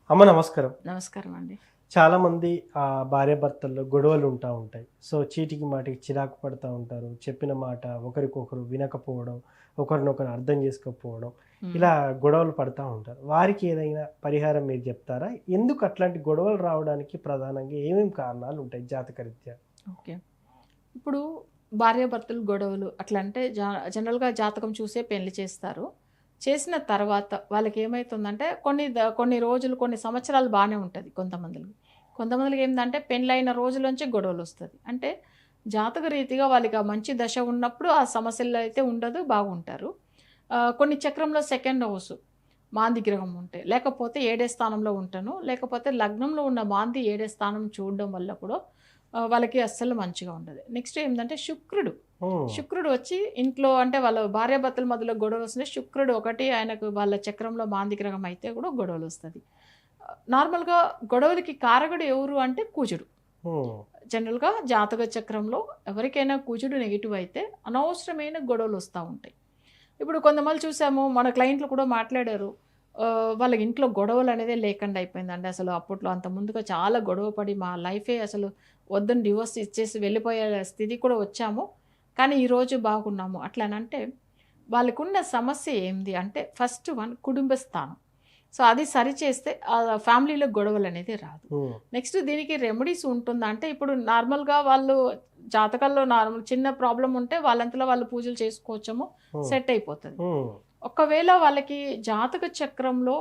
అమ్మ నమస్కారం. నమస్కారం అండి. చాలామంది భార్యాభర్తల్లో గొడవలు ఉంటాయి. సో, చీటికి మాటికి చిరాకు పడతా ఉంటారు. చెప్పిన మాట ఒకరికొకరు వినకపోవడం, ఒకరినొకరు అర్థం చేసుకోకపోవడం, హ్మ్. ఇలా గొడవలు పడతా ఉంటారు. వారికి ఏదైనా పరిహారం మీరు చెప్తారా? ఎందుకు అట్లాంటి గొడవలు రావడానికి ప్రధానంగా ఏమేమి కారణాలు ఉంటాయి జాతకరీత్యా? ఓకే. ఇప్పుడు భార్యాభర్తలు గొడవలు అట్లా అంటే జనరల్‌గా జాతకం చూసే పెళ్లి చేస్తారు. చేసిన తర్వాత వాళ్ళకేమైతుందంటే కొన్ని రోజులు, కొన్ని సంవత్సరాలు బానే ఉంటది కొంతమందికి. కొంతమందికి ఏందంటే పెళ్లైన రోజుల నుంచి గొడవలొస్తది. అంటే జాతక రీతిగా వాళ్ళకి ఆ మంచి దశ ఉన్నప్పుడు ఆ సమస్యలు అయితే ఉండదు, బాగుంటారు. కొన్ని చక్రంలో సెకండ్ హౌస్ మాంది గ్రహం ఉంటే, లేకపోతే ఏడే స్థానంలో ఉంటాను, లేకపోతే లగ్నంలో ఉన్న మాంది ఏడే స్థానం చూడడం వల్ల కూడా వాళ్ళకి అస్సలు మంచిగా ఉండదు. నెక్స్ట్ ఏందంటే శుక్రుడు. హ్మ్. శుక్రుడు వచ్చి ఇంట్లో అంటే వాళ్ళ భార్యాభర్తల మధ్యలో గొడవలొస్తున్నాయి. శుక్రుడు ఒకటి ఆయనకు వాళ్ళ చక్రంలో మాంది గ్రహం అయితే కూడా గొడవలొస్తది. నార్మల్‌గా గొడవలకి కారకుడు ఎవరు అంటే కుజుడు. హ్మ్. జనరల్‌గా జాతక చక్రంలో ఎవరికైనా కుజుడు నెగెటివ్ అయితే అనవసరమైన గొడవలొస్తా ఉంటాయి. ఇప్పుడు కొంతమంది చూసాము మన క్లయింట్లు కూడా మాట్లాడారు. వాళ్ళ ఇంట్లో గొడవలనేదే లేకుండా అయిపోయిందండి. అసలు అప్పట్లో అంత ముందుగా చాలా గొడవ పడి మా లైఫే అసలు వద్దని డివోర్స్ ఇచ్చేసి వెళ్ళిపోయే స్థితికి కూడా వచ్చాము. కానీ ఈరోజు బాగున్నాము. అట్లనంటే వాళ్ళకున్న సమస్య ఏంది అంటే ఫస్ట్ వన్ కుటుంబ స్థానం. సో, అది సరిచేస్తే ఫ్యామిలీలో గొడవలనేది రాదు. హ్మ్. నెక్స్ట్ దీనికి రెమెడీస్ ఉంటుందా అంటే ఇప్పుడు నార్మల్‌గా వాళ్ళు జాతకాల్లో చిన్న ప్రాబ్లమ్ ఉంటే వాళ్ళంతలో వాళ్ళు పూజలు చేసుకోవచ్చేమో హ్మ్. సెట్ అయిపోతది. హ్మ్. ఒకవేళ వాళ్ళకి జాతక చక్రంలో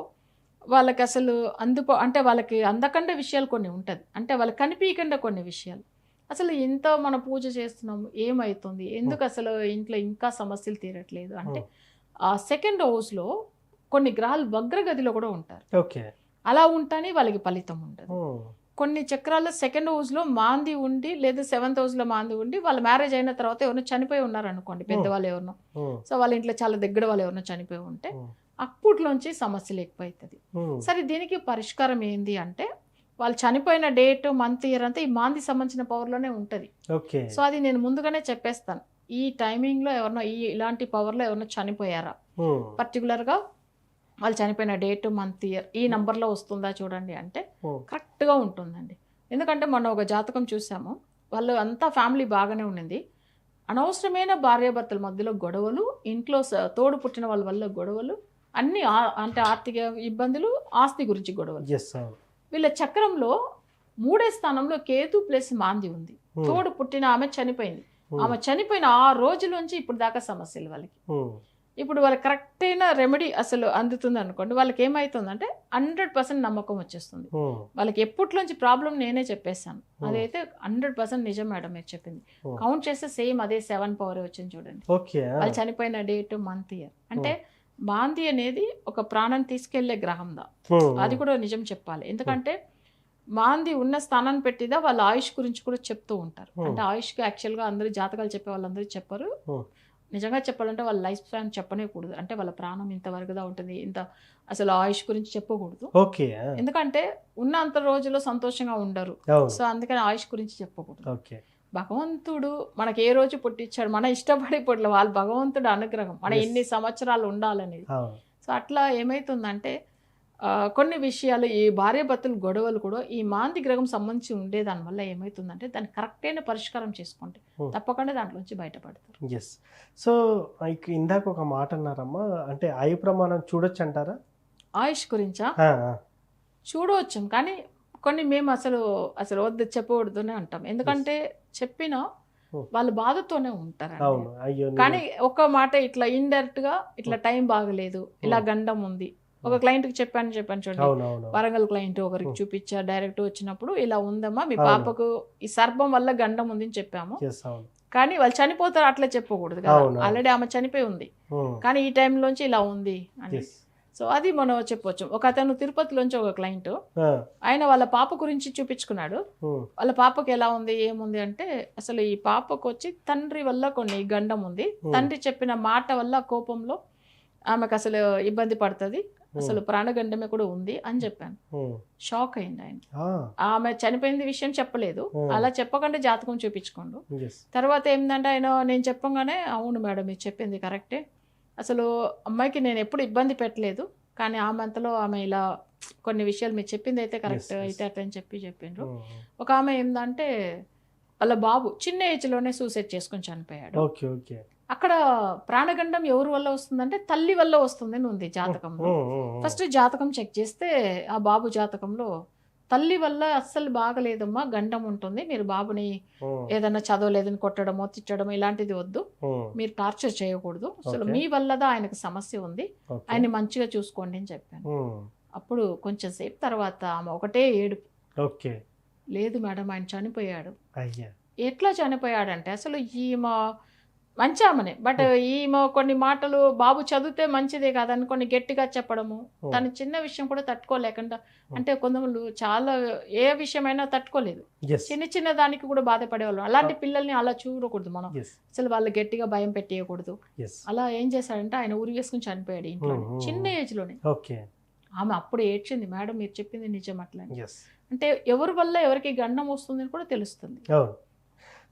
వాళ్ళకసలు అంటే వాళ్ళకి అందకండ విషయాలు కొన్ని ఉంటది. అంటే వాళ్ళకి కనిపియకుండా కొన్ని విషయాలు. అసలు ఇంత మనం పూజ చేస్తున్నాము. ఏమైతుంది? హ్మ్. ఎందుకసలు ఇంట్లో ఇంకా సమస్యలు తీరట్లేదు? అంటే హ్మ్. ఆ సెకండ్ హౌస్‌లో కొన్ని గ్రహాలు వక్రగతిలో కూడా ఉంటారు. ఓకే. అలా ఉంటేనే వాళ్ళకి ఫలితం ఉండదు. హ్మ్. కొన్ని చక్రాల్లో సెకండ్ హౌస్‌లో మాంది ఉండి లేదా సెవెంత్ హౌస్‌లో మాంది ఉండి వాళ్ళ మ్యారేజ్ అయిన తర్వాత ఎవరైనా చనిపోయి ఉన్నారనుకోండి హ్మ్. పెద్దవాళ్ళు ఎవరినో. హ్మ్. సో, వాళ్ళ ఇంట్లో చాలా దగ్గర వాళ్ళు ఎవరైనా చనిపోయి ఉంటే హ్మ్. అప్పట్లోంచి సమస్యలు ఎక్కువైతది. హ్మ్. సరే దీనికి పరిష్కారం ఏంది అంటే వాళ్ళు చనిపోయిన డేట్, మంత్, ఇయర్ అంతా ఈ మాందికి సంబంధించిన పవర్‌లోనే ఉంటది. ఓకే. సో, అది నేను ముందుగానే చెప్పేస్తాను. ఈ టైమింగ్‌లో ఎవరైనా ఇలాంటి పవర్‌లో ఎవరైనా చనిపోయారా? హ్మ్. పర్టిక్యులర్‌గా వాళ్ళు చనిపోయిన డేట్, మంత్, ఇయర్ ఈ నంబర్‌లో వస్తుందా చూడండి అంటే హ్మ్. కరెక్ట్‌గా ఉంటుందండి. ఎందుకంటే మొన్న ఒక జాతకం చూసాము. వాళ్ళు అంతా ఫ్యామిలీ బాగానే ఉండింది. అనవసరమైన భార్యాభర్తల మధ్యలో గొడవలు, ఇంట్లో తోడు పుట్టిన వాళ్ళ వల్ల గొడవలు, అన్నీ అంటే ఆర్థిక ఇబ్బందులు, ఆస్తి గురించి గొడవలు. యెస్. అవును. వీళ్ళ చక్రంలో మూడే స్థానంలో కేతు ప్లస్ మాంది ఉంది. హ్మ్. తోడు పుట్టిన ఆమె చనిపోయింది. హ్మ్. ఆమె చనిపోయిన ఆ రోజు నుంచి ఇప్పుడు దాకా సమస్యలు వాళ్ళకి. హ్మ్. ఇప్పుడు వాళ్ళకి కరెక్ట్ అయిన రెమెడీ అసలు అందుతుందనుకోండి, వాళ్ళకేమైతుందంటే 100% నమ్మకం వచ్చేస్తుంది. హ్మ్. వాళ్ళకి ఎప్పట్లోంచి ప్రాబ్లమ్ నేనే చెప్పేసాను. హ్మ్. అదైతే 100% నిజం మేడం మీరు చెప్పింది. హ్మ్. కౌంట్ చేస్తే సేమ్ అదే 7 పవరే వచ్చింది చూడండి. ఓకే. ఆ! వాళ్ళు చనిపోయిన డేట్, మంత్, ఇయర్. అంటే హ్మ్. మాంది అనేది ఒక ప్రాణం తీసుకెళ్ళే గ్రహందా. హ్మ్. అది హ్మ్. కూడా నిజం చెప్పాలి. హ్మ్. ఎందుకంటే మాంది ఉన్న స్థానాన్ని పెట్టిదా వాళ్ళ ఆయుష్ గురించి కూడా చెప్తూ ఉంటారు. హ్మ్. అంటే ఆయుష్‌కి యాక్చువల్‌గా అందరూ జాతకాలు చెప్పే వాళ్ళందరూ చెప్పరు. హ్మ్. నిజంగా చెప్పాలంటే వాళ్ళ లైఫ్ స్పాన్ చెప్పనేకూడదు. అంటే వాళ్ళ ప్రాణం ఇంతవరకుదా ఉంటుంది. అసలు ఆయుష్ గురించి చెప్పకూడదు. ఓకే. ఆ! ఎందుకంటే ఉన్నంత రోజులు సంతోషంగా ఉండరు. అవును. సో, అందుకని ఆయుష్ గురించి చెప్పకూడదు. ఓకే. భగవంతుడు మనకి ఏ రోజు పుట్టించాడు. మన ఇష్టపడి పుట్టలే. వాళ్ళు భగవంతుడి అనుగ్రహం. మనం యెస్. ఇన్ని సంవత్సరాలు ఉండాలనేది. అవును. సో, అట్లా ఏమైతుందంటే కొన్ని విషయాలు ఈ భార్యాభర్తల గొడవలు కూడా ఈ మాంది గ్రహం సంబంధించి ఉండేదాని వల్ల ఏమైతుందంటే దానికి కరెక్ట్ అయిన పరిష్కారం చేసుకుంటే హ్మ్. తప్పకుండా దాంట్లోంచి బయటపడతారు. యెస్. సో, ఇందాక ఒక మాట అన్నారమ్మా. అంటే ఆయుః ప్రమాణం చూడొచ్చంటారా? ఆయుష్ గురించా? ఆ! ఆ! చూడవచ్చు. కానీ కొన్ని మేము అసలు వద్దు చెప్పకూడదనే అంటాం. యెస్. ఎందుకంటే చెప్పినా హ్మ్. వాళ్ళు బాధతోనే ఉంటారండి. అవును. అయ్యో! నేను కానీ ఒక్క మాట ఇట్లా ఇండైరెక్ట్‌గా ఇట్లా హ్మ్. టైం బాగలేదు. ఇలా హ్మ్. గండం ఉంది. ఒక హ్మ్. క్లయింట్‌కి చెప్పాను చూడండి. అవునవునవును. వరంగల్ క్లయింట్ ఒకరికి హ్మ్. చూపిచ్చా. డైరెక్ట్ వచ్చినప్పుడు ఇలా ఉందమ్మా మీ అవును. పాపకు ఈ సర్పం వల్ల గండం ఉందని చెప్పాము. యెస్. అవును. కానీ వాళ్ళు చనిపోతారు అట్లా చెప్పకూడదు గదా! అవునవును. ఆల్రెడీ ఆమె చనిపోయి ఉంది. హ్మ్. కానీ ఈ టైంలోంచి ఇలా ఉంది అని. యెస్. సో, అది మనం చెప్పొచ్చు. ఒకతను తిరుపతిలోంచి ఒక క్లయింటు ఆ! ఆయన వాళ్ళ పాప గురించి చూపించుకున్నాడు. హ్మ్. వాళ్ళ పాపకి ఎలా ఉంది? ఏముంది? అంటే అసలు ఈ పాపకొచ్చి తండ్రి వల్ల కొన్ని గండం ఉంది. హ్మ్. తండ్రి చెప్పిన మాట వల్ల కోపంలో ఆమెకసలు ఇబ్బంది పడతది. హ్మ్. అసలు ప్రాణగండమే కూడా ఉంది అని చెప్పాను. హ్మ్. షాక్ అయిండాయన. ఆ! ఆమె చనిపోయింది విషయం చెప్పలేదు. హ్మ్. అలా చెప్పకుండా జాతకం చూపించుకోండు. యెస్. తర్వాత ఏందంటే ఆయన నేను చెప్పంగానే అవును మేడం మీరు చెప్పింది కరెక్టే. అసలు అమ్మాయికి నేనెప్పుడు ఇబ్బంది పెట్టలేదు. కానీ ఆమె అంతలో ఆమె ఇలా కొన్ని విషయాలు మీరు చెప్పింది అయితే కరెక్ట్ yes. అయితే అట్లా అని చెప్పిండ్రు. ఉమ్, ఒక ఆమె ఏందంటే వాళ్ళ బాబు చిన్న ఏజ్లోనే సూసైడ్ చేసుకొని చనిపోయాడు. Okay okay. అక్కడ ప్రాణగండం ఎవరి వల్ల వస్తుందంటే తల్లి వల్ల వస్తుందని ఉంది జాతకంలో. ఫస్ట్ జాతకం చెక్ చేస్తే ఆ బాబు జాతకంలో తల్లి వల్ల అస్సలు బాగలేదమ్మా, గండం ఉంటుంది, మీరు బాబుని ఏదైనా చదవలేదని కొట్టడమో తిట్టడమో ఇలాంటిది వద్దు, మీరు టార్చర్ చేయకూడదు, అసలు Okay. మీ వల్లదా ఆయనకు సమస్య ఉంది, ఆయన్ని మంచిగా చూసుకోండి అని చెప్పాను. అప్పుడు కొంచెం సేపు తర్వాత ఆమె ఒకటే ఏడుపు, ఓకే. లేదు మేడం ఆయన చనిపోయాడు. అయ్యా. ఎట్లా చనిపోయాడంటే అసలు ఈమె మంచి ఆమెనే, బట్ ఈమె కొన్ని మాటలు బాబు చదివితే మంచిదే కాదని కొన్ని గట్టిగా చెప్పడము, తన చిన్న విషయం కూడా తట్టుకోలేకుండా, అంటే కొందరు చాలా ఏ విషయమైనా తట్టుకోలేదు, Yes. చిన్న చిన్న దానికి కూడా బాధపడేవాళ్ళు. అలాంటి పిల్లల్ని అలా చూడకూడదు మనం, Yes. అసలు వాళ్ళు గట్టిగా భయం పెట్టేయకూడదు. Yes. అలా ఏం చేశాడంటే ఆయన ఉరి వేసుకుని చనిపోయాడు ఇంట్లో, చిన్న ఏజ్ లోనే. ఓకే. ఆమె అప్పుడు ఏడ్చింది, మేడం మీరు చెప్పింది నిజం అట్లా అని. Yes. అంటే ఎవరి వల్ల ఎవరికి గండం వస్తుందని కూడా తెలుస్తుంది. అవును.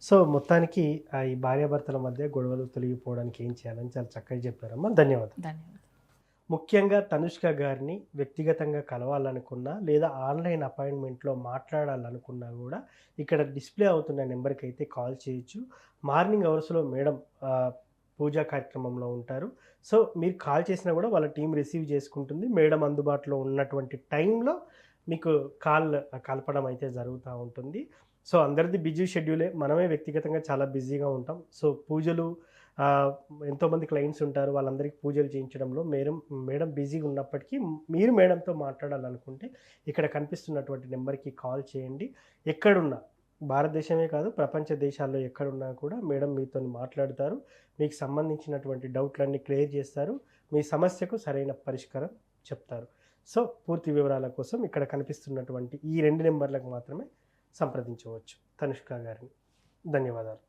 సో మొత్తానికి ఈ భార్యాభర్తల మధ్య గొడవలు తొలగిపోవడానికి ఏం చేయాలని చాలా చక్కగా చెప్పారమ్మా. ధన్యవాదాలు. ధన్యవాదాలు. ముఖ్యంగా తనుష్క గారిని వ్యక్తిగతంగా కలవాలనుకున్నా లేదా ఆన్లైన్ అపాయింట్మెంట్లో మాట్లాడాలనుకున్నా కూడా ఇక్కడ డిస్ప్లే అవుతున్న నెంబర్కి అయితే కాల్ చేయొచ్చు. మార్నింగ్ అవర్స్లో మేడం పూజా కార్యక్రమంలో ఉంటారు. సో మీరు కాల్ చేసినా కూడా వాళ్ళ టీం రిసీవ్ చేసుకుంటుంది. మేడం అందుబాటులో ఉన్నటువంటి టైంలో మీకు కలపడం అయితే జరుగుతూ ఉంటుంది. సో అందరిది బిజీ షెడ్యూలే, మనమే వ్యక్తిగతంగా చాలా బిజీగా ఉంటాం. సో పూజలు ఎంతోమంది క్లయింట్స్ ఉంటారు, వాళ్ళందరికీ పూజలు చేయించడంలో మేడం బిజీగా ఉన్నప్పటికీ మీరు మేడంతో మాట్లాడాలనుకుంటే ఇక్కడ కనిపిస్తున్నటువంటి నెంబర్కి కాల్ చేయండి. ఎక్కడున్నా, భారతదేశమే కాదు ప్రపంచ దేశాల్లో ఎక్కడున్నా కూడా మేడం మీతో మాట్లాడతారు. మీకు సంబంధించినటువంటి డౌట్లన్నీ క్లియర్ చేస్తారు. మీ సమస్యకు సరైన పరిష్కారం చెప్తారు. సో పూర్తి వివరాల కోసం ఇక్కడ కనిపిస్తున్నటువంటి ఈ 2 నెంబర్లకు మాత్రమే సంప్రదించవచ్చు తనుష్క గారిని. ధన్యవాదాలు.